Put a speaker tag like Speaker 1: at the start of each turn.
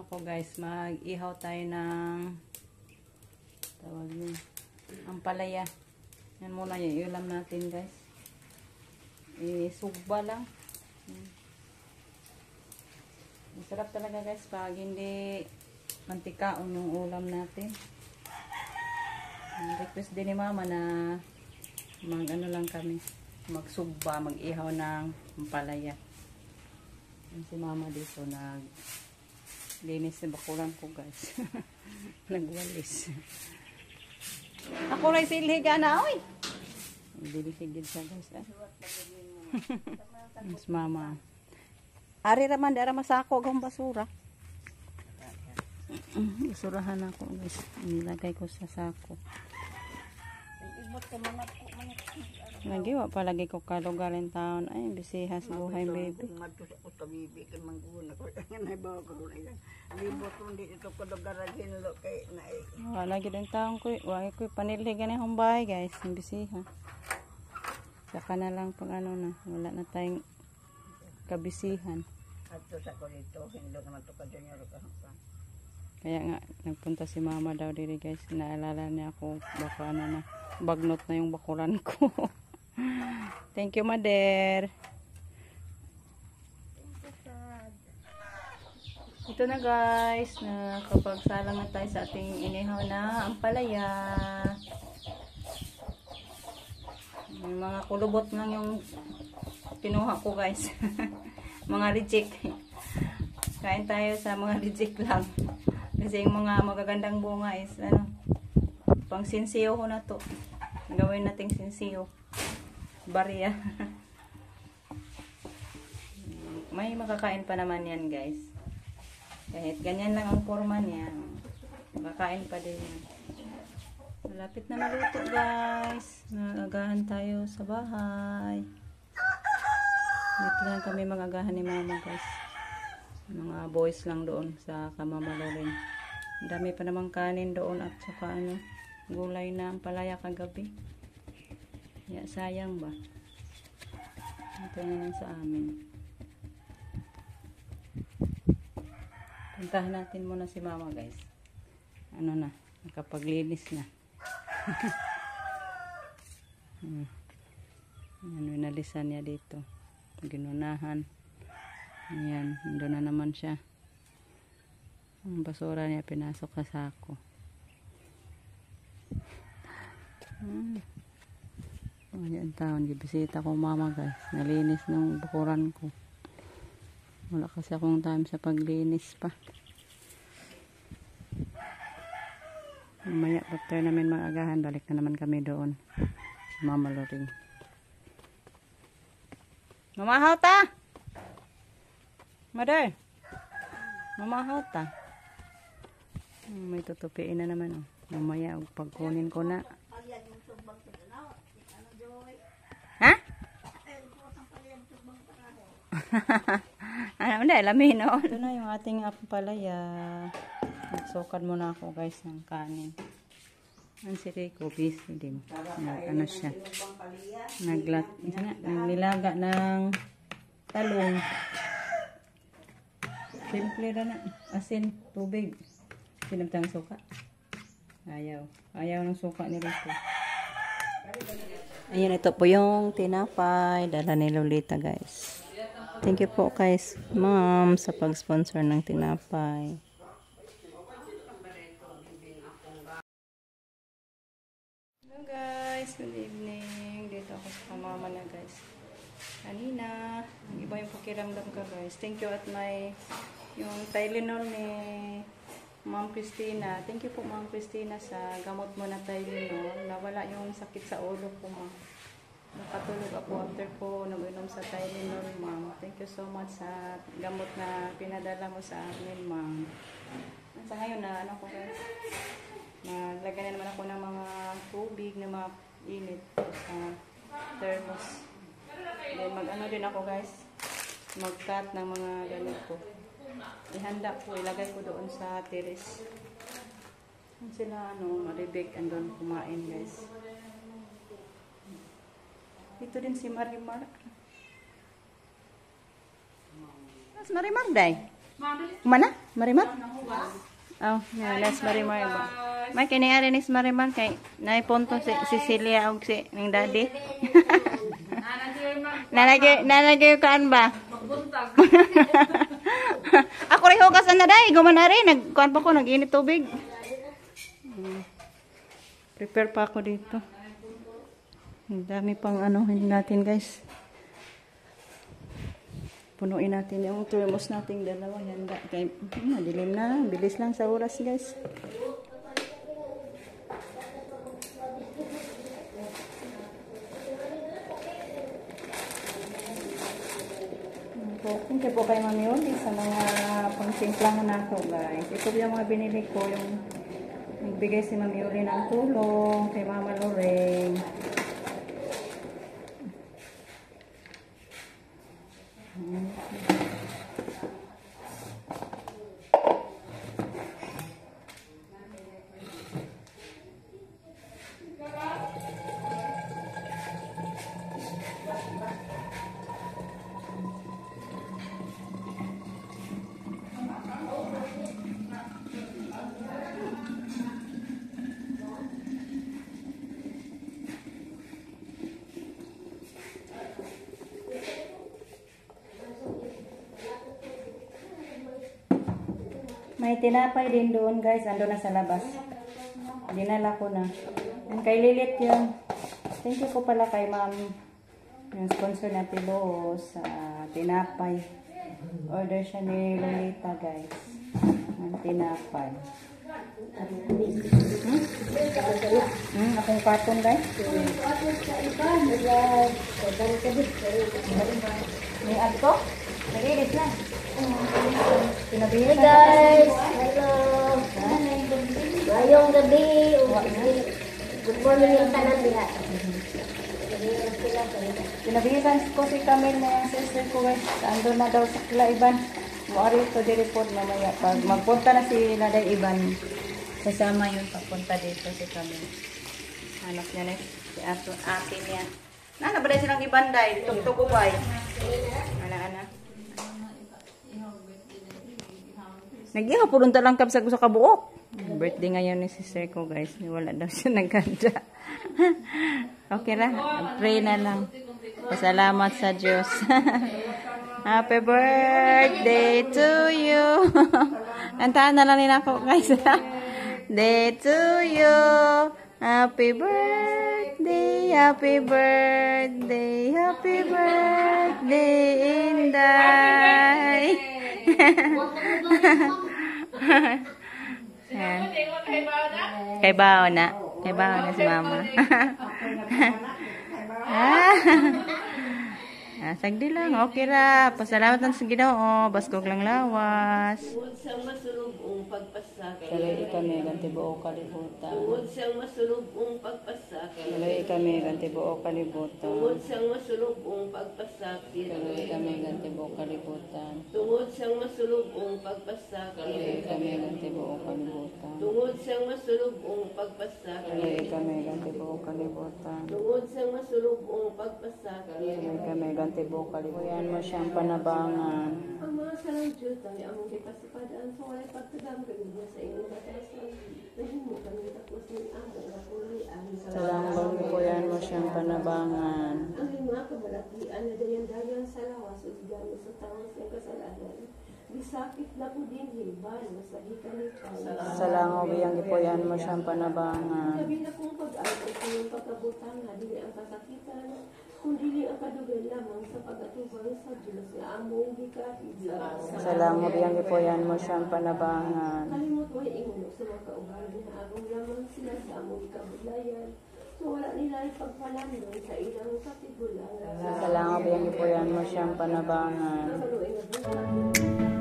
Speaker 1: ano ko guys, mag-ihaw tayo ng tawag yun, ampalaya. Yan muna yung ulam natin guys. Sugba lang. Masarap talaga guys pag hindi mantikaon yung ulam natin. Request din ni mama na mag ano lang kami, magsugba, mag-ihaw ng ampalaya. Si mama dito linis na bakuran ko guys. Nagwalis. Ako rin silhiga na oy. Dilisigid siya guys. Mas mama. Ari raman dara masako gong basura. Basurahan ako guys. Nilagay ko sa sako. Nagiwa palagi ko ka lugar in town. Ay, bisihas buhay baby. Wala gid in town ko. Wala ko paniligan ni humbay guys. Bisiha. Saka na lang pag ano na. Wala na tayong kabisihan. Kaya nga, nagpunta si mama daw diri guys. Naalala niya ako baka ano na. Bagnot na yung bakuran ko. Thank you, Mother. Ito na guys, nakapagsalang na tayo sa ating inihaw na ampalaya. May mga kulubot lang yung kinuha ko guys. Mga reject. Kain tayo sa mga reject lang. Kasi yung mga magagandang bunga is ano, pang sinsiyo ko na to. Gawin nating sinsiyo. Barya. May makakain pa naman yan guys. Kahit ganyan lang ang forma niya, makakain pa din yan. Malapit na maluto guys. Nagagahan tayo sa bahay. Dito lang kami magagahan ni mama guys. Mga boys lang doon sa Kamamalorin. Dami pa namang kanin doon at saka ano, gulay na ang palaya kagabi. Ya, sayang ba? Ito na lang sa amin. Puntahan natin muna si mama guys. Ano na, nakapaglinis na. Ano, nalisan niya dito. Ginunahan. Ayan, doon na naman siya. Ang basura niya pinasok sa sako. Ayan taon, gibisita ko mama guys. Nalinis ng bakuran ko. Wala kasi akong time sa paglinis pa. Mamaya after namin mag-agahan, balik na naman kami doon sa Mamaloring. Mamahaw ta! Mother! Mamahaw ta! May tutupiin na naman oh. Mamaya pagkunin ko na. Ha? Ano, hindi, lamin no? Ito na yung ating ampalaya. Nagsukat muna ako guys ng kanin. Ang si Rico, busy din. Ano siya? Naglilaga ng talong. Simple na na. Asin, tubig. Sinabtang suka. Ayaw. Ayaw ng suka ni Rico. Ayan, ito po yung tinapay. Dala ni Lolita guys. Thank you po guys, ma'am, sa pag-sponsor ng tinapay. Hello guys, good evening. Dito ako sa mama na guys. Kanina, iba yung pakiramdam ka guys. Thank you at yung Tylenol ni Ma'am Christina. Thank you po Ma'am Christina sa gamot mo na Tylenol. Nawala yung sakit sa ulo ko ma'am. Nakatulog ako after ko nag-inom sa Tylenol ma'am. Thank you so much sa gamot na pinadala mo sa amin ma'am. Sa ngayon na ano ko guys. Naglagay na naman ako ng mga tubig na mga init sa thermos. Then mag-ano din ako guys. Mag-cut ng mga ganito. Ihanda ko, ilagay ko doon sa terrace. Sila maribig andun kumain guys. Dito din si Marimar. Mas Marimar day. Mana? Marimar? Oh, yeah, let's Marimar ba? May kini ni Marimar kay naipunto si Cecilia og si ning daddy. Nanagay kaan ba? Ako rin hugas na day, gumanari, nagkuan pa ko, nag-init tubig. Prepare pa ako dito. Ang dami pang ano natin guys. Punuin natin yung thermos nating dalawa. Handa. Kaya madilim na. Bilis lang sa oras guys. Thank you po kay Mami Oli sa mga pangsimplangan nato guys. Ito yung mga binili ko. Yung nagbigay si Mami Oli ng tulong kay Mama Lorraine. May tinapay din doon guys, ando na sa labas. Dinala ko na. And kay Lilit yun. Thank you ko pala kay ma'am. Yung sponsor na Pilo sa tinapay. Order siya ni Lolita guys. Ang tinapay. Akong karton guys. May ad ko? Nalilit na.
Speaker 2: Hey guys! Hello! Ngayong gabi, good morning yung tanan diha.
Speaker 1: Pinabihisan ko si Camille na yung sister ko guys. Ando na daw sa Kilaiban. Muari ito di-report mamaya. Pag magpunta na si Naday Iban, sasama yun pagpunta dito si Camille. Anak niya na si ate niya. Ba dahil silang Ibanday? Tugtugubay. Ana-ana. Nag-iha po doon talang kapsag sa kabuok. Birthday ngayon ni sister ko guys. Wala daw siya nagkanda. Okay lang. Pray na lang. Pasalamat sa Diyos. Happy birthday to you. Kantahan na lang nila ako guys. Day to you. Happy birthday. Happy birthday. Happy birthday, Inday. Kay bao na. Kay bao na si mama. Sagdi lang. Okay ra. Pasalamat lang sa Ginoo. Baskog lang lawas.
Speaker 3: Tungod siyang masulubong pagpasakay.
Speaker 1: Kalay kami ganti buo kalibutan.
Speaker 3: Tungod siyang masulubong pagpasakay.
Speaker 1: Kalay kami ganti buo kalibutan.
Speaker 3: Tungod siyang masulubong pagpasakit.
Speaker 1: Kalay kami ganti buo kalibutan.
Speaker 3: Tungod siyang masulubong pagpasakit.
Speaker 1: Kalay kami ganti buo kalibutan.
Speaker 3: Tungod siyang masulubong pagpasakit.
Speaker 1: Kalay kami ganti buo kalibutan.
Speaker 3: Tungod siyang masulubong pagpasakit.
Speaker 1: Kalay kami ganti buo kalibutan. Mo siyang panabangan.
Speaker 3: Ang mga salang Diyos, dami among kipasipadaan sa walay pagtagam kanina sa inyong batasan. Nahimo kami tapos ng amo na kulian.
Speaker 1: Salamat po yan mo siyang panabangan.
Speaker 3: Ang mga kabalatian na dayan-dayan sa lawas o gamit sa tawas ng kasalanan. Bisakit na po din hilban, masagitan ni Pala.
Speaker 1: Salamat biyang gipoyan mo siyang panabangan.
Speaker 3: Sabi na kong pag-alay sa iyong pagkabutan na dili ang kasakitan, kundi ang kadugan lamang sa pag-atubang sa Diyos na among gikatid sa
Speaker 1: Salamat biyang gipoyan mo siyang panabangan.
Speaker 3: kalimot mo inguno sa mga kaugali na agong lamang sila sa among kabudlayan. So wala nila ipagpalandon sa ilang katigulangan.
Speaker 1: Salamat biyang gipoyan mo siyang panabangan.
Speaker 3: Ang kaluoy na buwan.